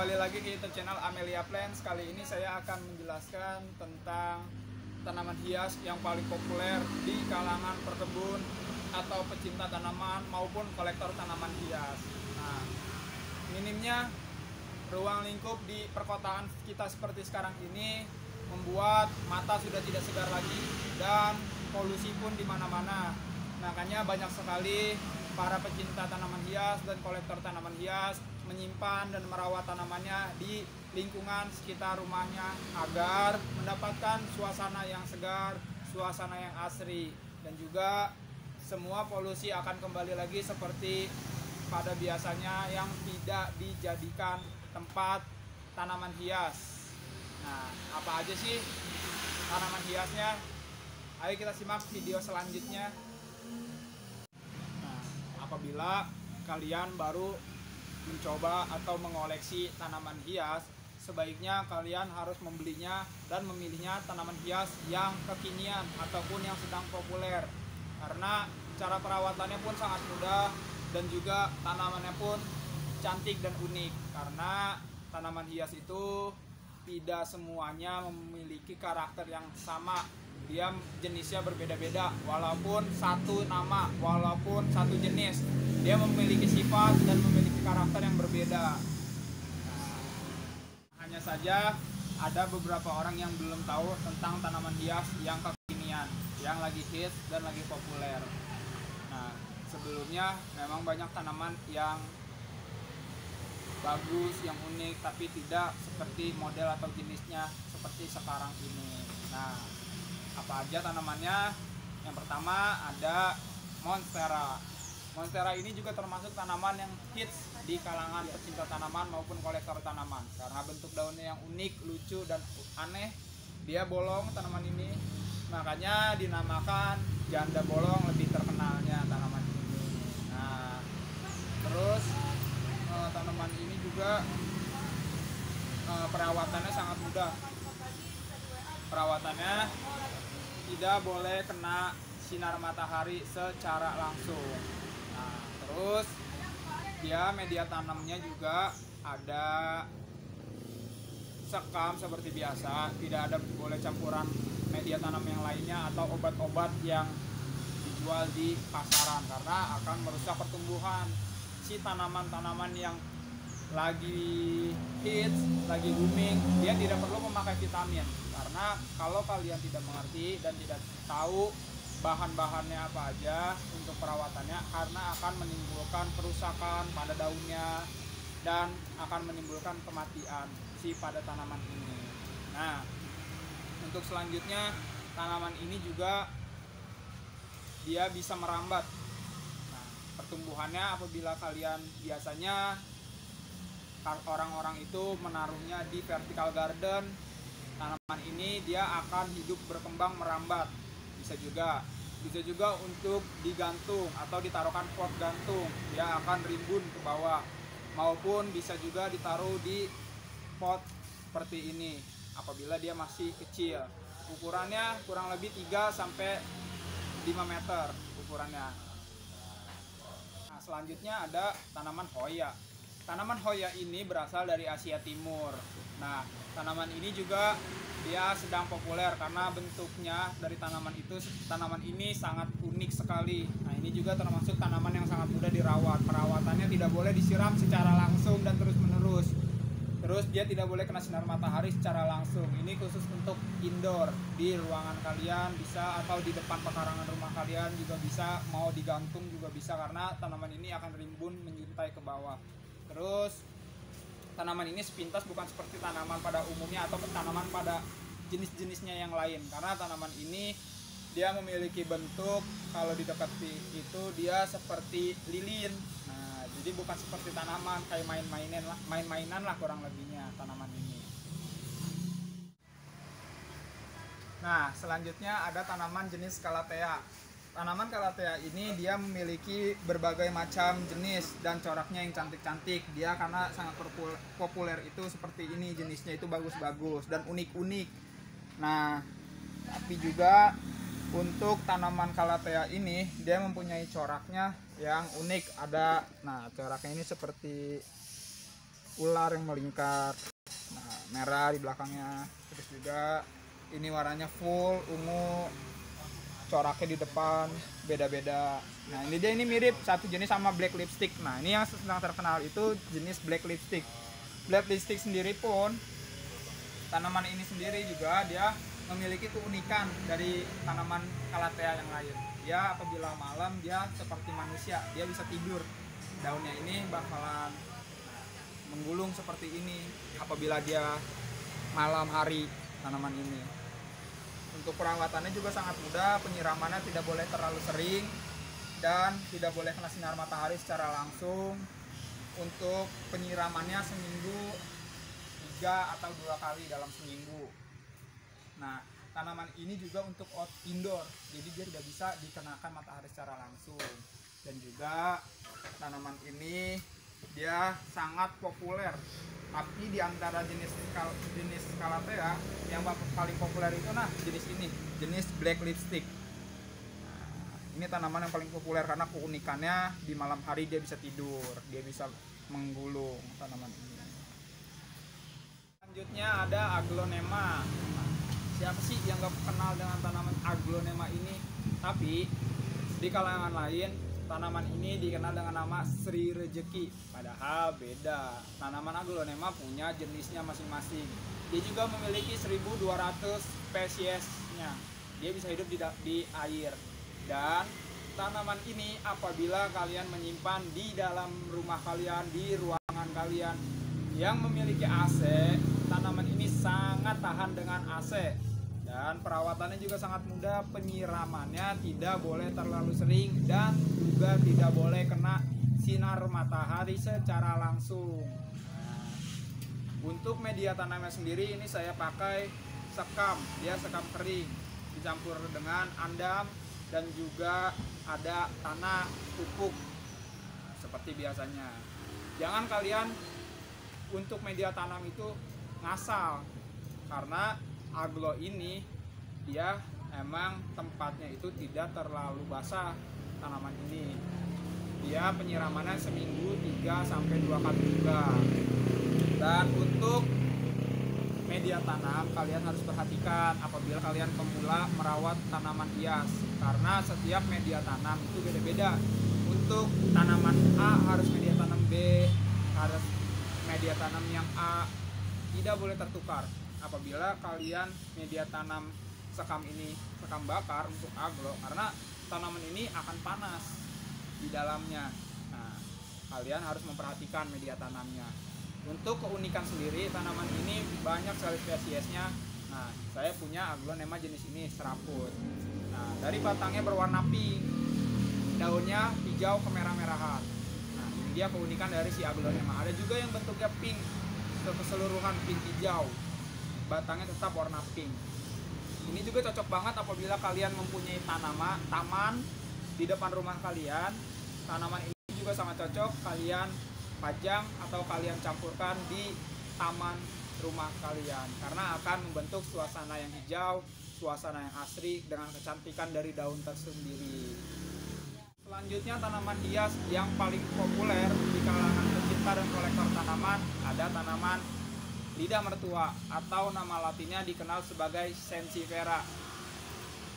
Kembali lagi ke YouTube channel Amelia Plants. Kali ini saya akan menjelaskan tentang tanaman hias yang paling populer di kalangan perkebun atau pecinta tanaman maupun kolektor tanaman hias. Nah, minimnya ruang lingkup di perkotaan kita seperti sekarang ini membuat mata sudah tidak segar lagi dan polusi pun di mana-mana. Makanya banyak sekali para pecinta tanaman hias dan kolektor tanaman hias menyimpan dan merawat tanamannya di lingkungan sekitar rumahnya agar mendapatkan suasana yang segar, suasana yang asri, dan juga semua polusi akan kembali lagi seperti pada biasanya yang tidak dijadikan tempat tanaman hias. Nah, apa aja sih tanaman hiasnya? Ayo kita simak video selanjutnya. Nah, apabila kalian baru mencoba atau mengoleksi tanaman hias, sebaiknya kalian harus membelinya dan memilihnya tanaman hias yang kekinian ataupun yang sedang populer, karena cara perawatannya pun sangat mudah dan juga tanamannya pun cantik dan unik. Karena tanaman hias itu tidak semuanya memiliki karakter yang sama, dia jenisnya berbeda-beda. Walaupun satu nama, walaupun satu jenis, dia memiliki sifat dan memiliki karakter yang berbeda. Nah, hanya saja ada beberapa orang yang belum tahu tentang tanaman hias yang kekinian, yang lagi hits dan lagi populer. Nah, sebelumnya memang banyak tanaman yang bagus, yang unik, tapi tidak seperti model atau jenisnya seperti sekarang ini. Nah, apa aja tanamannya? Yang pertama ada Monstera. Monstera ini juga termasuk tanaman yang hits di kalangan pecinta tanaman maupun kolektor tanaman karena bentuk daunnya yang unik, lucu, dan aneh. Dia bolong tanaman ini, makanya dinamakan janda bolong, lebih terkenalnya tanaman ini. Nah, terus tanaman ini juga perawatannya sangat mudah. Perawatannya tidak boleh kena sinar matahari secara langsung. Nah, terus dia media tanamnya juga ada sekam seperti biasa, tidak ada boleh campuran media tanam yang lainnya atau obat-obat yang dijual di pasaran karena akan merusak pertumbuhan si tanaman-tanaman yang lagi hits, lagi booming. Dia tidak perlu memakai vitamin karena kalau kalian tidak mengerti dan tidak tahu bahan-bahannya apa aja untuk perawatannya, karena akan menimbulkan kerusakan pada daunnya dan akan menimbulkan kematian si pada tanaman ini. Nah, untuk selanjutnya tanaman ini juga dia bisa merambat. Nah, pertumbuhannya apabila kalian biasanya orang-orang itu menaruhnya di vertical garden, tanaman ini dia akan hidup berkembang merambat. Bisa juga untuk digantung atau ditaruhkan pot gantung, dia akan rimbun ke bawah, maupun bisa juga ditaruh di pot seperti ini apabila dia masih kecil. Ukurannya kurang lebih 3 sampai 5 meter ukurannya. Nah, selanjutnya ada tanaman Hoya. Tanaman Hoya ini berasal dari Asia Timur. Nah, tanaman ini juga dia sedang populer karena bentuknya dari tanaman ini sangat unik sekali. Nah, ini juga termasuk tanaman yang sangat mudah dirawat. Perawatannya tidak boleh disiram secara langsung dan terus-menerus. Terus dia tidak boleh kena sinar matahari secara langsung. Ini khusus untuk indoor, di ruangan kalian bisa, atau di depan pekarangan rumah kalian juga bisa, mau digantung juga bisa karena tanaman ini akan rimbun menyuntai ke bawah. Terus tanaman ini sepintas bukan seperti tanaman pada umumnya atau tanaman pada jenis-jenisnya yang lain, karena tanaman ini dia memiliki bentuk, kalau didekati itu dia seperti lilin. Nah, jadi bukan seperti tanaman kayak main-mainan lah kurang lebihnya tanaman ini. Nah, selanjutnya ada tanaman jenis Calathea. Tanaman Calathea ini dia memiliki berbagai macam jenis dan coraknya yang cantik-cantik. Dia karena sangat populer itu seperti ini, jenisnya itu bagus-bagus dan unik-unik. Nah, tapi juga untuk tanaman Calathea ini dia mempunyai coraknya yang unik. Nah, coraknya ini seperti ular yang melingkar. Nah, merah di belakangnya. Terus juga ini warnanya full ungu, coraknya di depan beda-beda. Nah, ini mirip satu jenis sama black lipstick. Nah, ini yang sedang terkenal itu jenis black lipstick. Black lipstick sendiri pun, tanaman ini sendiri juga dia memiliki keunikan dari tanaman calathea yang lain. Dia apabila malam dia seperti manusia, dia bisa tidur. Daunnya ini bakalan menggulung seperti ini apabila dia malam hari, tanaman ini. Untuk perawatannya juga sangat mudah, penyiramannya tidak boleh terlalu sering dan tidak boleh kena sinar matahari secara langsung. Untuk penyiramannya seminggu 3 atau 2 kali dalam seminggu. Nah, tanaman ini juga untuk indoor, jadi dia tidak bisa dikenakan matahari secara langsung. Dan juga tanaman ini dia sangat populer. Tapi di antara jenis calathea yang paling populer itu jenis ini, jenis black lipstick. Nah, ini tanaman yang paling populer karena keunikannya di malam hari dia bisa tidur, dia bisa menggulung tanaman ini. Selanjutnya ada aglonema. Nah, siapa sih yang gak kenal dengan tanaman aglonema ini? Tapi di kalangan lain tanaman ini dikenal dengan nama Sri Rejeki, padahal beda. Tanaman aglonema punya jenisnya masing-masing. Dia juga memiliki 1.200 spesiesnya. Dia bisa hidup di air. Dan tanaman ini apabila kalian menyimpan di dalam rumah kalian, di ruangan kalian yang memiliki AC, tanaman ini sangat tahan dengan AC. Dan perawatannya juga sangat mudah, penyiramannya tidak boleh terlalu sering dan juga tidak boleh kena sinar matahari secara langsung. Nah, untuk media tanamnya sendiri ini saya pakai sekam, dia sekam kering dicampur dengan andam dan juga ada tanah pupuk seperti biasanya. Jangan kalian untuk media tanam itu ngasal, karena aglo ini dia emang tempatnya itu tidak terlalu basah. Tanaman ini dia penyiramannya seminggu 3-2 kali juga. Dan untuk media tanam kalian harus perhatikan apabila kalian pemula merawat tanaman hias, karena setiap media tanam itu beda-beda. Untuk tanaman A harus media tanam B, harus media tanam yang A, tidak boleh tertukar. Apabila kalian media tanam sekam ini sekam bakar untuk aglo, karena tanaman ini akan panas di dalamnya. Nah, kalian harus memperhatikan media tanamnya. Untuk keunikan sendiri, tanaman ini banyak sekali spesiesnya. Nah, saya punya aglonema jenis ini, seraput. Nah, dari batangnya berwarna pink, daunnya hijau kemerah-merahan. Nah, ini dia keunikan dari si aglonema. Ada juga yang bentuknya pink, keseluruhan pink hijau, batangnya tetap warna pink. Ini juga cocok banget apabila kalian mempunyai taman di depan rumah kalian. Tanaman ini juga sangat cocok kalian pajang atau kalian campurkan di taman rumah kalian, karena akan membentuk suasana yang hijau, suasana yang asri dengan kecantikan dari daun tersendiri. Selanjutnya tanaman hias yang paling populer di kalangan pecinta dan kolektor tanaman, ada tanaman lidah mertua atau nama latinnya dikenal sebagai Sansevieria.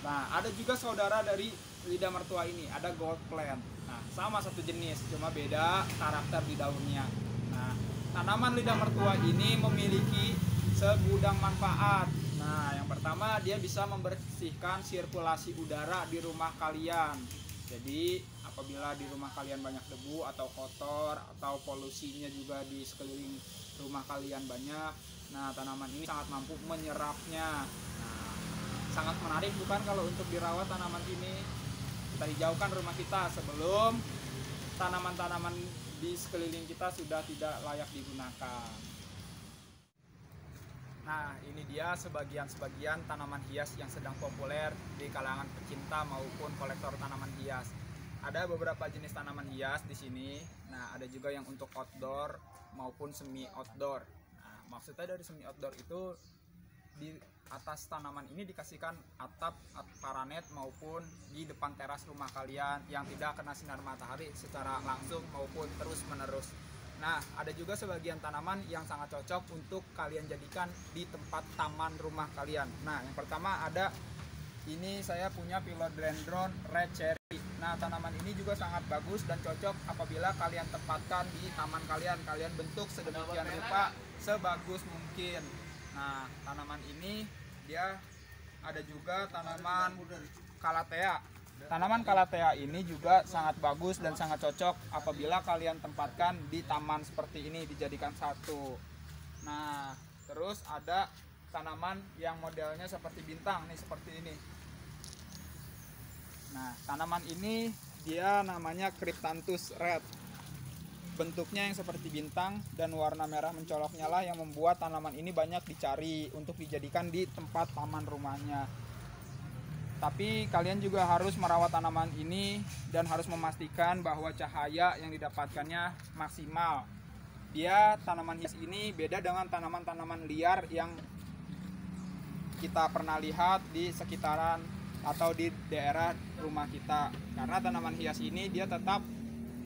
Nah, ada juga saudara dari lidah mertua ini, ada gold plant. Nah, sama satu jenis, cuma beda karakter di daunnya. Nah, tanaman lidah mertua ini memiliki segudang manfaat. Nah, yang pertama dia bisa membersihkan sirkulasi udara di rumah kalian. Jadi apabila di rumah kalian banyak debu atau kotor atau polusinya juga di sekeliling rumah kalian banyak, nah tanaman ini sangat mampu menyerapnya. Nah, sangat menarik bukan kalau untuk dirawat tanaman ini? Kita hijaukan rumah kita sebelum tanaman-tanaman di sekeliling kita sudah tidak layak digunakan. Nah, ini dia sebagian-sebagian tanaman hias yang sedang populer di kalangan pecinta maupun kolektor tanaman hias. Ada beberapa jenis tanaman hias di sini. Nah, ada juga yang untuk outdoor maupun semi outdoor. Nah, maksudnya dari semi outdoor itu di atas tanaman ini dikasihkan atap paranet maupun di depan teras rumah kalian yang tidak kena sinar matahari secara langsung maupun terus menerus. Nah, ada juga sebagian tanaman yang sangat cocok untuk kalian jadikan di tempat taman rumah kalian. Nah, yang pertama ada ini, saya punya Philodendron Red Cherry. Nah, tanaman ini juga sangat bagus dan cocok apabila kalian tempatkan di taman kalian. Kalian bentuk sedemikian rupa sebagus mungkin. Nah, tanaman ini dia ada juga tanaman Calathea. Tanaman Calathea ini juga sangat bagus dan sangat cocok apabila kalian tempatkan di taman seperti ini, dijadikan satu. Nah, terus ada tanaman yang modelnya seperti bintang nih, seperti ini. Nah, tanaman ini dia namanya Cryptanthus red. Bentuknya yang seperti bintang dan warna merah mencoloknya lah yang membuat tanaman ini banyak dicari untuk dijadikan di tempat taman rumahnya. Tapi kalian juga harus merawat tanaman ini dan harus memastikan bahwa cahaya yang didapatkannya maksimal. Dia tanaman hias ini beda dengan tanaman-tanaman liar yang kita pernah lihat di sekitaran atau di daerah rumah kita. Karena tanaman hias ini dia tetap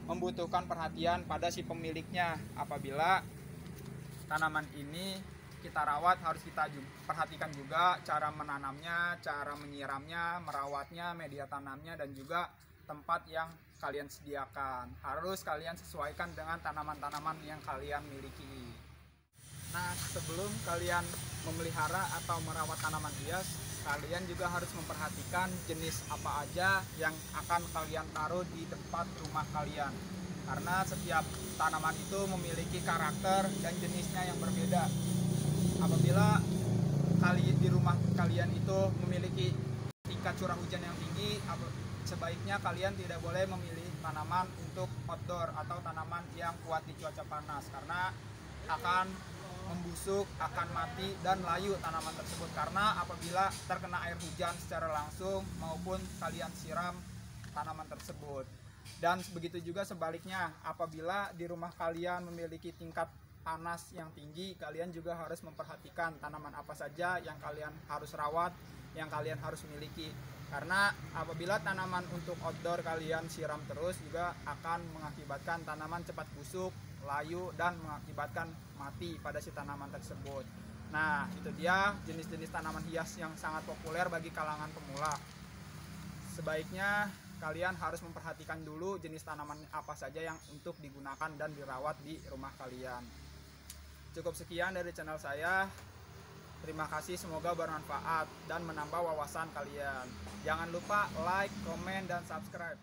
membutuhkan perhatian pada si pemiliknya. Apabila tanaman ini kita rawat, harus kita perhatikan juga cara menanamnya, cara menyiramnya, merawatnya, media tanamnya, dan juga tempat yang kalian sediakan. Harus kalian sesuaikan dengan tanaman-tanaman yang kalian miliki. Nah, sebelum kalian memelihara atau merawat tanaman hias, kalian juga harus memperhatikan jenis apa aja yang akan kalian taruh di tempat rumah kalian. Karena setiap tanaman itu memiliki karakter dan jenisnya yang berbeda. Apabila kalian di rumah kalian itu memiliki tingkat curah hujan yang tinggi, sebaiknya kalian tidak boleh memilih tanaman untuk outdoor atau tanaman yang kuat di cuaca panas, karena akan membusuk, akan mati dan layu tanaman tersebut. Karena apabila terkena air hujan secara langsung maupun kalian siram tanaman tersebut. Dan begitu juga sebaliknya, apabila di rumah kalian memiliki tingkat panas yang tinggi, kalian juga harus memperhatikan tanaman apa saja yang kalian harus rawat, yang kalian harus miliki. Karena apabila tanaman untuk outdoor kalian siram terus, juga akan mengakibatkan tanaman cepat busuk, layu, dan mengakibatkan mati pada si tanaman tersebut. Nah, itu dia jenis-jenis tanaman hias yang sangat populer bagi kalangan pemula. Sebaiknya kalian harus memperhatikan dulu jenis tanaman apa saja yang untuk digunakan dan dirawat di rumah kalian. Cukup sekian dari channel saya. Terima kasih, semoga bermanfaat dan menambah wawasan kalian. Jangan lupa like, komen, dan subscribe.